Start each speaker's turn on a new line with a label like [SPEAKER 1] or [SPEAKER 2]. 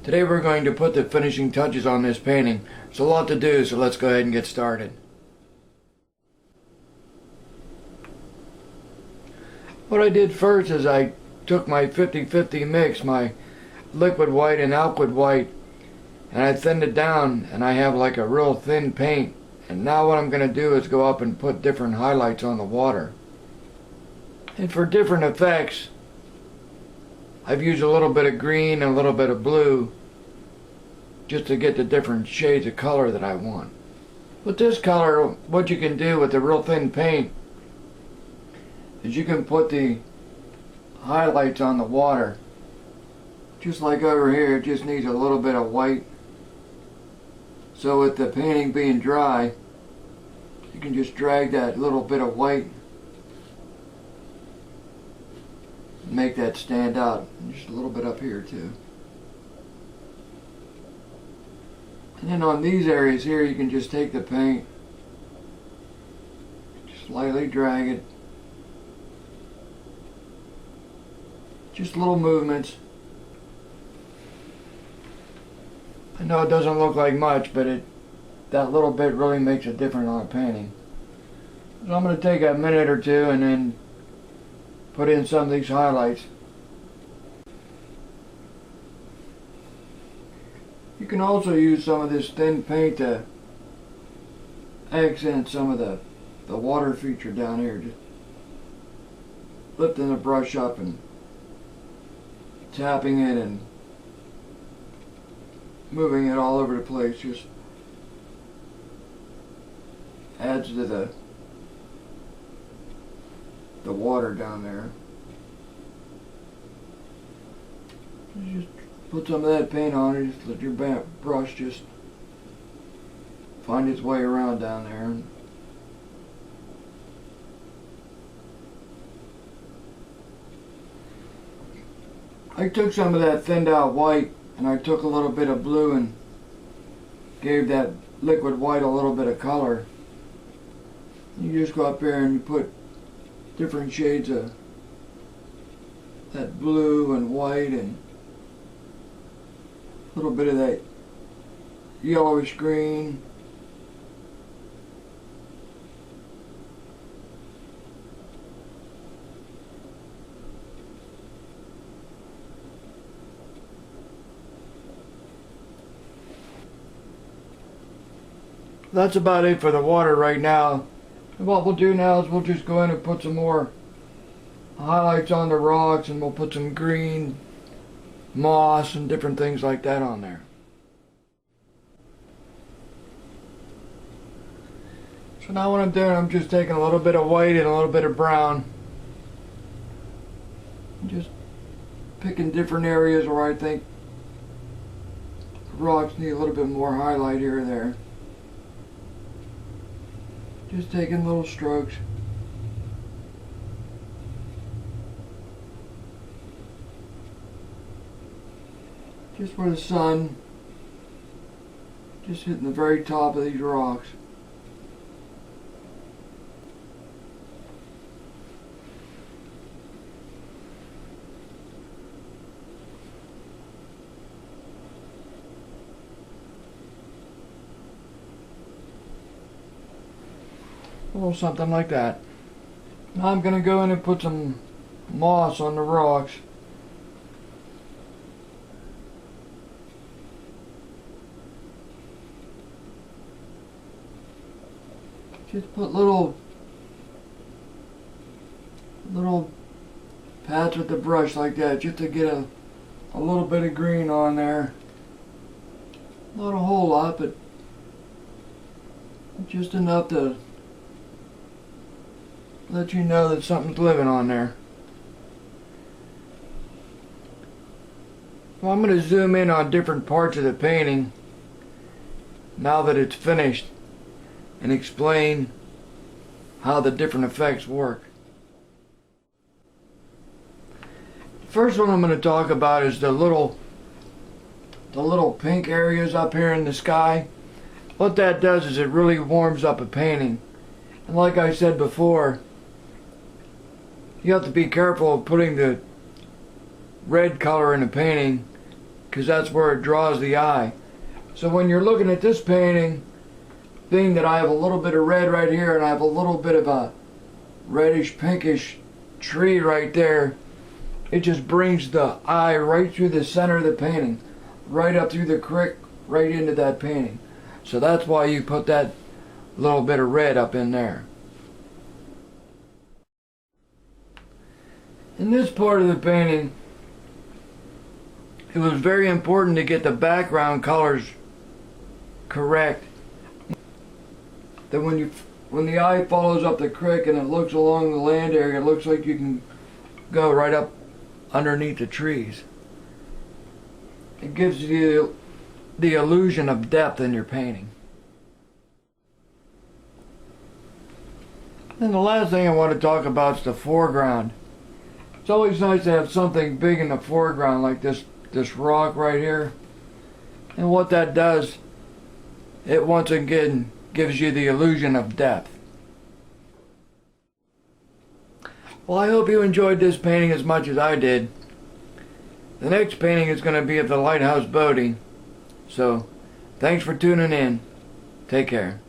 [SPEAKER 1] Today we're going to put the finishing touches on this painting. There's a lot to do, so let's go ahead and get started. What I did first is I took my 50-50 mix, my liquid white and alkyd white, and I thinned it down, and I have like a real thin paint. And now what I'm going to do is go up and put different highlights on the water. And for different effects, I've used a little bit of green and a little bit of blue just to get the different shades of color that I want. With this color, what you can do with the real thin paint is you can put the highlights on the water. Just like over here, it just needs a little bit of white. So with the painting being dry, you can just drag that little bit of white and make that stand out. Just a little bit up here too. And then on these areas here, you can just take the paint, just lightly drag it. Just little movements. I know it doesn't look like much, but that little bit really makes a difference on a painting. So I'm going to take a minute or two and then put in some of these highlights. You can also use some of this thin paint to accent some of the water feature down here. Just lifting the brush up and tapping it and moving it all over the place just adds to the water down there. You just put some of that paint on it, just let your brush just find its way around down there. I took some of that thinned out white and I took a little bit of blue and gave that liquid white a little bit of color. You just go up there and you put different shades of that blue and white and a little bit of that yellowish green. That's about it for the water right now. And what we'll do now is we'll just go in and put some more highlights on the rocks, and we'll put some green moss and different things like that on there. So now what I'm doing, I'm just taking a little bit of white and a little bit of brown. And just picking different areas where I think the rocks need a little bit more highlight here or there. Just taking little strokes. Just where the sun, just hitting the very top of these rocks. A little something like that. Now I'm going to go in and put some moss on the rocks. Just put little pats with the brush like that, just to get a little bit of green on there. Not a whole lot, but just enough to let you know that something's living on there. Well, I'm going to zoom in on different parts of the painting now that it's finished and explain how the different effects work. The first one I'm going to talk about is the little pink areas up here in the sky. What that does is it really warms up a painting. And like I said before, you have to be careful of putting the red color in a painting because that's where it draws the eye. So when you're looking at this painting, being that I have a little bit of red right here and I have a little bit of a reddish pinkish tree right there, it just brings the eye right through the center of the painting, right up through the crick, right into that painting. So that's why you put that little bit of red up in there. In this part of the painting, it was very important to get the background colors correct. That when the eye follows up the creek and it looks along the land area, it looks like you can go right up underneath the trees. It gives you the illusion of depth in your painting. And the last thing I want to talk about is the foreground. It's always nice to have something big in the foreground like this rock right here. And what that does, it once again gives you the illusion of depth. Well, I hope you enjoyed this painting as much as I did. The next painting is going to be of the lighthouse boating. So, thanks for tuning in. Take care.